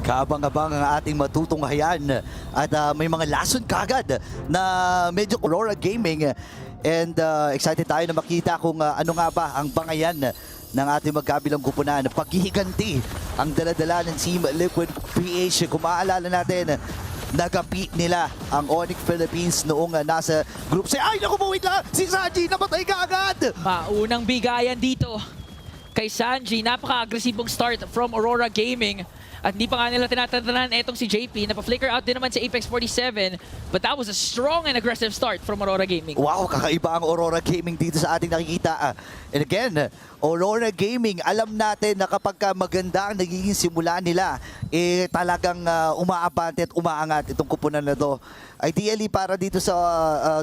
Kaabang-abang ang ating matutunghayan at may mga lason kagad na medyo Aurora Gaming and excited tayo na makita kung ano nga ba ang bangayan ng ating magkabilang kupunan. Paghihiganti ang daladala ng Team Liquid PH. Kung maaalala natin, nagapi nila ang Onyx Philippines noong nasa group C. Ay, naku po, wait lang! Si Sanji namatay ka agad! Maunang bigayan dito kay Sanji. Napaka-agresibong start from Aurora Gaming. At hindi pa nga nila tinatandaan etong si JP. Napa-flicker out din naman si Apex 47. But that was a strong and aggressive start from Aurora Gaming. Wow, kakaiba ang Aurora Gaming dito sa ating nakikita. And again, Aurora Gaming, alam natin na kapag maganda ang nagiging simula nila, talagang umaabante at umaangat itong kupunan na to. Ideally para dito sa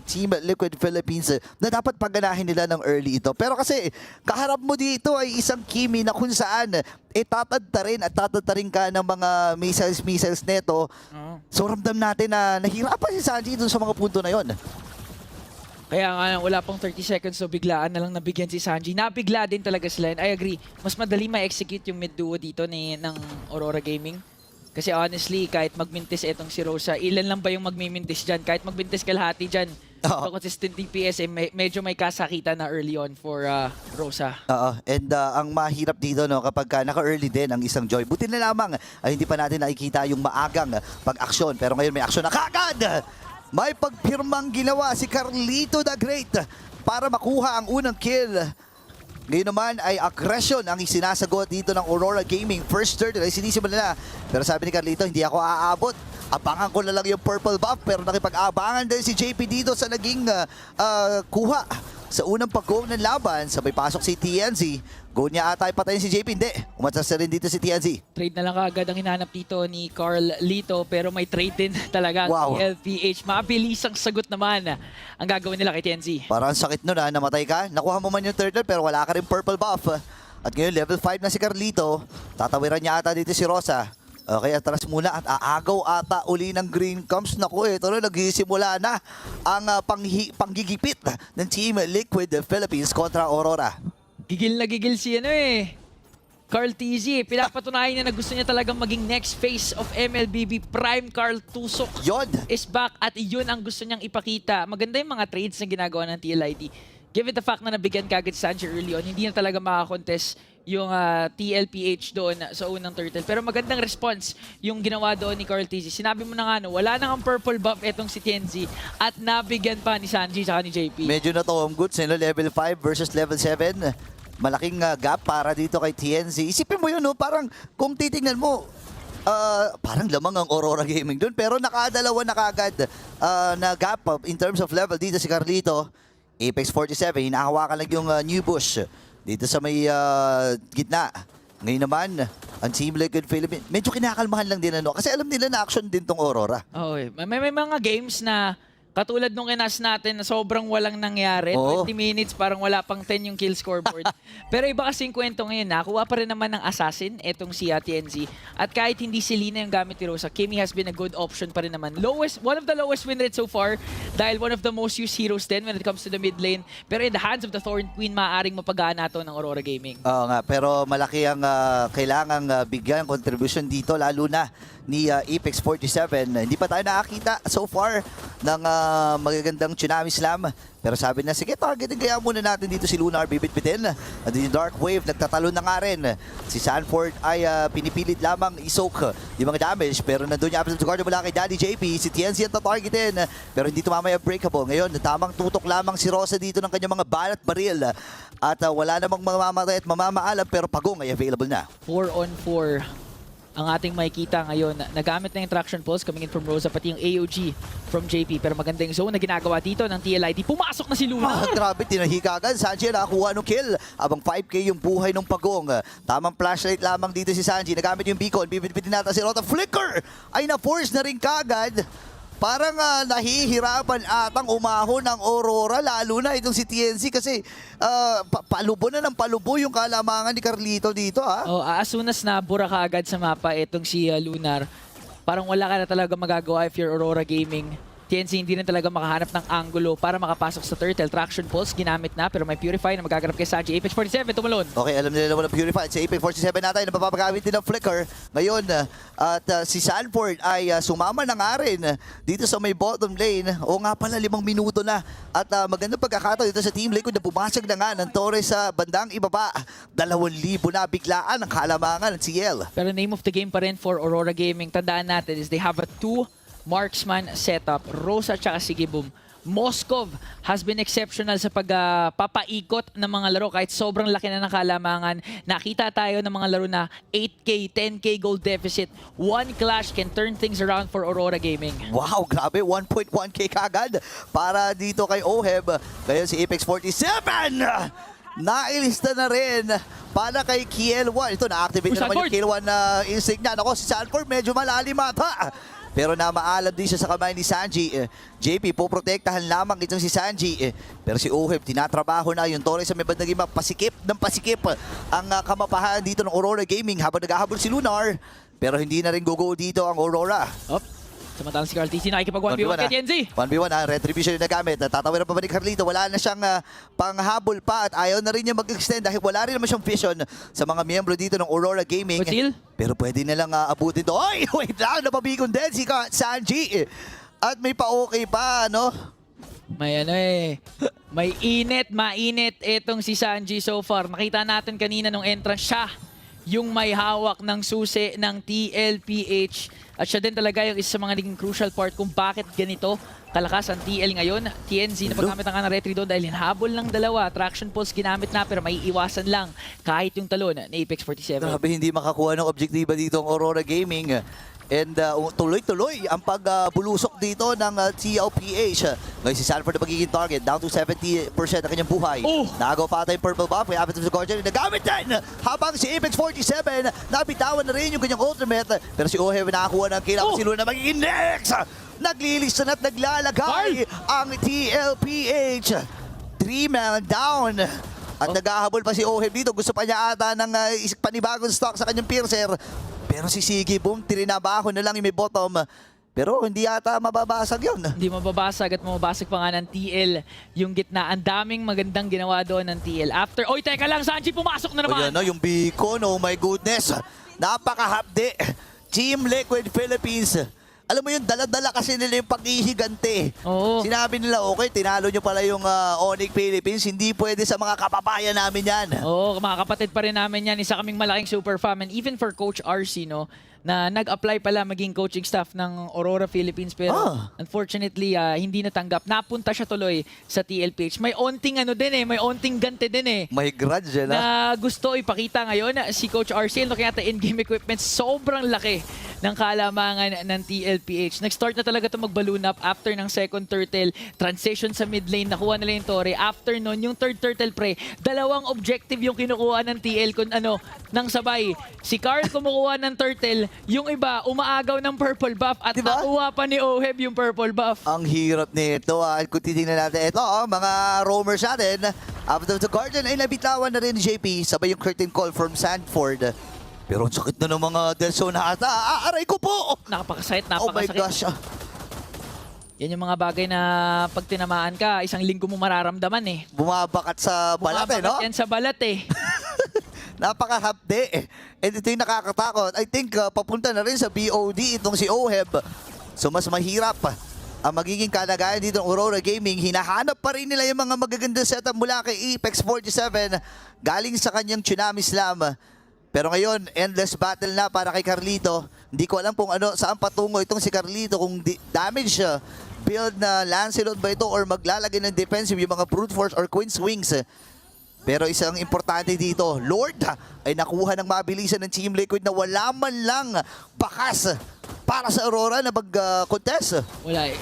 Team Liquid Philippines na dapat pagganahin nila ng early ito. Pero kasi kaharap mo dito ay isang Kimi na kung saan tatadta rin ka ng mga missiles neto. So ramdam natin na nahirapan si Sanji dun sa mga punto na yon. Kaya nga wala pang 30 seconds so biglaan na lang nabigyan si Sanji. Nabigla din talaga sila. And I agree. Mas madali ma-execute yung mid-duo dito ng Aurora Gaming. Kasi honestly, kahit magmintis itong si Rosa, ilan lang ba yung magmimintis dyan? Kahit magmintis kalahati dyan, consistent DPS, medyo may kasakitan na early on for Rosa. And ang mahirap dito kapag naka-early din ang isang Joy. Buti na lamang ay hindi pa natin nakikita yung maagang pag-aksyon. Pero ngayon may aksyon na kagad! May pagpirmang ginawa si Carlito the Great para makuha ang unang kill. Ngayon naman ay aggression ang isinasagot dito ng Aurora Gaming. First turn ay sinisimulan nila. Pero sabi ni Carlito, hindi ako aabot. Abangan ko na lang yung purple buff. Pero nakipag-abangan din si JP dito sa naging kuha. Sa unang pag-go ng laban, sabay pasok si TNZ. Go niya ata ay patayin si JP. Hindi, umatas na rin dito si TNZ. Trade na lang kaagad ang hinanap dito ni Carl Lito. Pero may trade din talaga ang LPH. Mabilis ang sagot naman ang gagawin nila kay TNZ. Parang sakit nun namatay ka. Nakuha mo man yung turtle pero wala ka rin purple buff. At ngayon level 5 na si Carlito. Tatawiran niya ata dito si Rosa. Okay, atras muna at aagaw ata uli ng Green Comes. Naku, ito na, nagsisimula na ang panggigipit ng Team Liquid Philippines kontra Aurora. Gigil na gigil si Carl TZ. Pinapatunayan na gusto niya talagang maging next face of MLBB. Prime Carl Tusok Yon is back at yun ang gusto niyang ipakita. Maganda yung mga trades na ginagawa ng TLID. Given the fact na nabigyan kagad si Sanji early on, hindi na talaga makakontest yung TLPH doon sa unang turtle. Pero magandang response yung ginawa doon ni Carl TZ. Sinabi mo na nga, wala nang ang purple buff etong si TNZ at nabigyan pa ni Sanji at ni JP. medyo na to home goods, level 5 versus level 7. Malaking gap para dito kay TNZ. Isipin mo yun, parang kung titingnan mo, parang lamang ang Aurora Gaming doon. Pero nakadalawa na kagad na gap in terms of level dito si Carlito. Apex 47, hinahawakan lang yung new bush dito sa may gitna. Ngayon naman, ang Team Liquid Philippines, medyo kinakalmahan lang din kasi alam nila na action din tong Aurora. May mga games na katulad nung kinas natin na sobrang walang nangyari. 20 minutes, parang wala pang 10 yung kill scoreboard. Pero iba kasi yung kwento ngayon. Nakuha pa rin naman ng Assassin, etong si TNZ. At kahit hindi si Lina yung gamit ni Rosa, Kimi has been a good option pa rin naman. One of the lowest win rate so far dahil one of the most used heroes din when it comes to the mid lane. Pero in the hands of the Thorn Queen, maaaring mapagana to ng Aurora Gaming. Oo nga, pero malaki ang kailangang bigyan contribution dito, lalo na ni Apex 47. Hindi pa tayo nakakita so far ng magagandang Tsunami Slam. Pero sabi na, sige, targetin kaya muna natin dito si Lunar bibit-bitin. At yung Dark Wave, nagtatalo na nga rin. Si Sanford ay pinipilit lamang isoak yung mga damage. Pero nandun yung Absolute Guard mula kay Daddy JP. Si TNC ang tatargetin. Pero hindi tumamay ang breakable. Ngayon, tamang tutok lamang si Rosa dito ng kanyang mga balat baril. At wala namang mamamatay at mamamaalam. Pero pagong ay available na. 4 on 4 ang ating makikita ngayon. Nagamit na yung traction pulse coming in from Rosa, pati yung AOG from JP. Pero maganda yung zone na ginagawa dito ng TLID. Pumasok na si Luna. Grabe, tinahika agad. Sanji nakakuha ng kill. Abang 5K yung buhay ng pagong. Tamang flashlight lamang dito si Sanji. Nagamit yung beacon. Bibit-bitin natin si Rota. Flicker! Ay na-force na rin kagad. Parang nahihirapan atang umahon ng Aurora, lalo na itong si TNC kasi palubo na ng palubo yung kalamangan ni Carlito dito. As soon as nabura ka agad sa mapa itong si Lunar, parang wala ka na talaga magagawa if you're Aurora Gaming. TNC hindi rin talaga makahanap ng angulo para makapasok sa turtle. Traction Pulse ginamit na pero may Purify na magaganap kay Sanji. Apex 47 tumalon. Okay, alam nila naman ang Purified. Si Apex 47 natin, napapagamit din ng Flicker. Ngayon, at si Sanford ay sumama na nga rin dito sa may bottom lane. O nga pala, 5 minuto na. At magandang pagkakataon dito sa Team Liquid na bumasag na nga ng Torres sa bandang ibaba. 2,000 na biglaan ang kalamangan ng CL. Pero name of the game pa rin for Aurora Gaming. Tandaan natin is they have a 2 marksman setup. Rosa at Sigibum. Moskov has been exceptional sa pagpapaikot ng mga laro kahit sobrang laki na ng kalamangan. Nakita tayo ng mga laro na 8K, 10K gold deficit. One clash can turn things around for Aurora Gaming. Wow, grabe. 1.1k kagad para dito kay Oheb. Kaya si Apex 47 nailista na rin para kay Kiel1. Ito, na-activate na naman yung Kiel1 na instinct niya. Ako, si Sanford medyo malalim ata. Pero namaalam din siya sa kamay ni Sanji. JP, poprotektahan lamang itong si Sanji. Pero si Oheb, tinatrabaho na yung Torres sa may bandang iba. Pasikip ng pasikip ang kamapahan dito ng Aurora Gaming habang naghahabol si Lunar. Pero hindi na rin gugo dito ang Aurora. Samantalang si Carl TC nakikipag 1v1 kay TNZ. 1v1 Retribution na nagamit. Tatawiran pa ba ni Carlito? Wala na siyang panghabol pa at ayaw na rin niya mag-extend dahil wala rin naman siyang vision sa mga miyembro dito ng Aurora Gaming. Util? Pero pwede na lang abutin to. Oy, wait lang, napabigon din si Sanji. At may pa-okay pa, no? May may mainit itong si Sanji so far. Nakita natin kanina nung entrance siya yung may hawak ng susi ng TLPH. At siya din talaga yung isa sa mga naging crucial part kung bakit ganito kalakas ang TL ngayon. TNZ na paggamit ng Retri doon dahil habol ng dalawa. Traction Pulse ginamit na pero may iwasan lang kahit yung talon ni Apex 47. Grabe, hindi makakuha ng objektiba dito ang Aurora Gaming. And tuloy-tuloy ang pagbulusok dito ng TLPH. Ngayon si Sanford na magiging target. Down to 70% ang kanyang buhay. Nagaw pa tayo yung purple buff. May apit sa Guardian. Nagamit din! Habang si Apex 47 nabitawan na rin yung kanyang ultimate. Pero si Oheb nakakuha ng kill. Si Luna na magiging next! Naglilisan at naglalagay ang TLPH. 3-man down. At naghahabol pa si Oheb dito. Gusto pa niya ata ng panibagong stock sa kanyang piercer. Pero si Sigibum, tinabaho na lang yung may bottom. Pero hindi yata mababasag yun. Hindi mababasag at mababasag pa nga ng TL yung gitna. Ang daming magandang ginawa doon ng TL. After, oy teka lang, Sanji pumasok na naman. O yan, no, yung beacon, oh my goodness. Napakahapde. Team Liquid Philippines. Alam mo yun, dala-dala kasi nila yung pag-ihigante. Oo. Sinabi nila, okay, tinalo nyo pala yung Onyx Philippines. Hindi pwede sa mga kababayan namin yan. Oo, mga kapatid pa rin namin yan. Isa kaming malaking super fan. And even for Coach RC, no, na nag-apply pala maging coaching staff ng Aurora Philippines. Pero unfortunately, hindi natanggap. Napunta siya tuloy sa TLPH. May onting may onting gante din eh. May grudge yan, Na gusto ipakita ngayon si Coach RC. Looking at the in-game equipment, sobrang laki ng kalamangan ng TLPH. Nag-start na talaga ito mag-balloon up after ng second turtle. Transition sa mid lane, nakuha nila yung Torre. After nun, yung third turtle pre, 2 objective yung kinukuha ng TL kung nang sabay. Si Carl kumukuha ng turtle, yung iba umaagaw ng purple buff at nakuha pa ni Oheb yung purple buff. Ang hirap nito. Kung titingnan natin, ito mga roamers natin. After the Guardian ay nabitawan na rin ni JP. Sabay yung curtain call from Sanford. Pero ang sakit na ng mga Delso na ata. Aray ko po! Napakasakit, Oh my napakasakit. gosh. Yan yung mga bagay na pag tinamaan ka, isang linggo mo mararamdaman eh. Bumabakat sa balat no? Bumabakat yan sa balat eh. Napakahapde. And ito yung nakakatakot. I think papunta na rin sa BOD itong si Oheb. So mas mahirap ang magiging kalagayan dito ng Aurora Gaming. Hinahanap pa rin nila yung mga magagandang setup mula kay Apex 47 galing sa kanyang Tsunami Slam. Pero ngayon, endless battle na para kay Carlito. Hindi ko alam kung saan patungo itong si Carlito. Kung damage build na Lancelot ba ito or maglalagay ng defensive yung mga Brute Force or Queen's Wings. Pero isang importante dito, Lord ay nakuha ng mabilisan ng Team Liquid na wala man lang bakas para sa Aurora na mag-contest. Wala eh.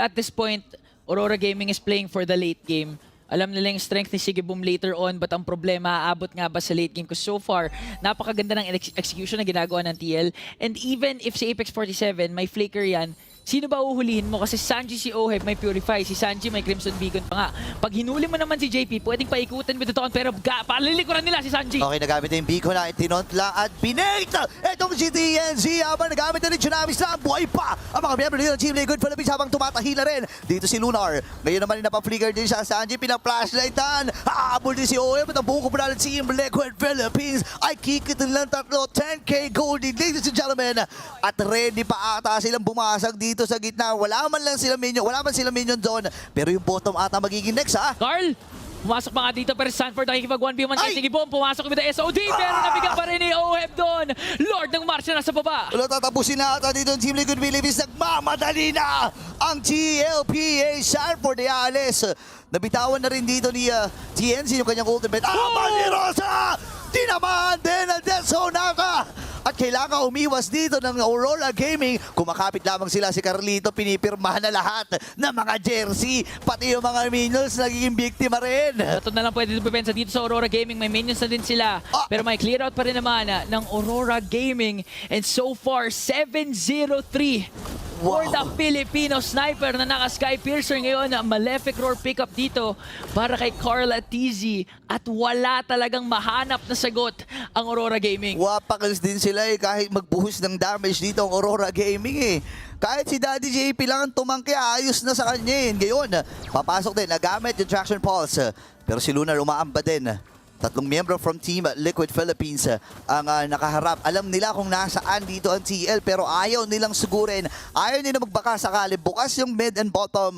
At this point, Aurora Gaming is playing for the late game. Alam nila yung strength ni Sigibum later on, but ang problema, aabot nga ba sa late game? Because so far, napakaganda ng execution na ginagawa ng TL. And even if si Apex 47, may flicker yan, sino ba uhulihin mo? Kasi Sanji si Oheb may Purify, si Sanji may Crimson Beacon pa nga. Pag hinuli mo naman si JP, pwedeng paikutin mo ito, pero palilikuran nila si Sanji. Okay, nagamit na yung beacon na itinontla at binate! Itong GTNZ habang nagamit na rin Tsunami Slam, buhay pa ang mga miyembro dito ng Team Liquid Philippines habang tumatahi na rin. Dito si Lunar. Ngayon naman napaflicker din siya. Sanji pinang-flashlightan. Haabol din si OM at ang buong kumpulan ng Team Liquid Philippines ay kikitin lang tatlo. 10k gold, ladies and gentlemen. At ready pa ata silang bumasag dito sa gitna. Wala man sila minion doon. Pero yung bottom ata magiging next, ha? Carl, pumasok pa nga dito pero Sanford nakikipag 1v1 kay Sigibum. Pumasok with the SOD pero nabigang pa rin ni Oheb doon. Lord ng Marcia nasa baba. Wala tatapusin na ata dito ng Team Liquid Philippines. Nagmamadali na ang TLPA Sanford de Ales. Nabitawan na rin dito ni TNC yung kanyang ultimate. Ni Rosa! Tinamaan din ang Death Zone naka! At kailangan umiwas dito ng Aurora Gaming. Kumakapit lamang sila si Carlito. Pinipirmahan na lahat ng mga jersey. Pati yung mga minions nagiging biktima rin. Ito na lang pwede pupensa dito sa Aurora Gaming. May minions na din sila. Pero may clear out pa rin naman ng Aurora Gaming. And so far, 7-0-3 for the Filipino sniper na naka-Sky Piercer ngayon. Malefic Roar pickup dito para kay Carla TZ. At wala talagang mahanap na sagot ang Aurora Gaming. Wapakals din sila kahit magbuhos ng damage dito ang Aurora Gaming Kahit si Daddy JP lang ang tumangki, ayos na sa kanya Ngayon, papasok din, nagamit yung Traction Pulse. Pero si Lunar umaamba din. Tatlong miyembro from Team Liquid Philippines ang nakaharap. Alam nila kung nasaan dito ang TL pero ayaw nilang sugurin. Ayaw nila magbaka sakali. Bukas yung mid and bottom.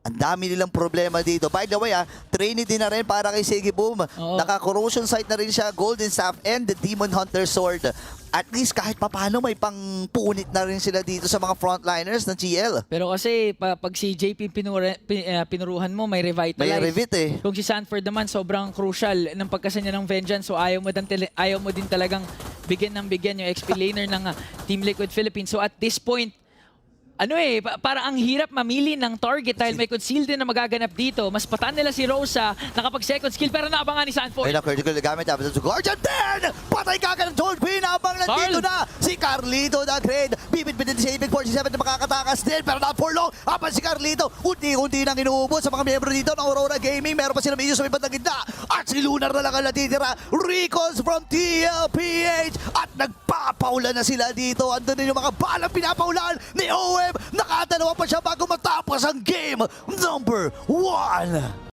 Ang dami nilang problema dito. By the way, Trinity na rin para kay Sigibum. Naka-corrosion sight na rin siya, Golden Staff and the Demon Hunter Sword. At least kahit papano may pangpunit na rin sila dito sa mga frontliners ng GL. Pero kasi pag si JP pinuruhan mo, may revitalize. May revit Kung si Sanford naman, sobrang crucial ng pagkasa niya ng Vengeance. So ayaw mo din talagang bigyan yung XP laner ng Team Liquid Philippines. So at this point, parang ang hirap mamili ng target dahil may conceal din na magaganap dito. Mas patan nila si Rosa, nakapag second skill pero naabangan ni Sanford. Ay na, critical na gamit namin sa Guardian 10! Patay kagad ng Toad Queen habang nandito na si Carlito na grade. Bibit-bitin si Apex 47 na makakatakas din pero not for long. Habang si Carlito, unti-unti nang inuubos sa mga miyembro dito ng Aurora Gaming. Meron pa sila medyo sa may bandang gitna. At si Lunar na lang ang natitira. Recons from TLPH at nagpapaulan na sila dito. Andun din yung mga balang pinapaulan ni OM. Nakadalawa pa siya bago matapos ang game number 1.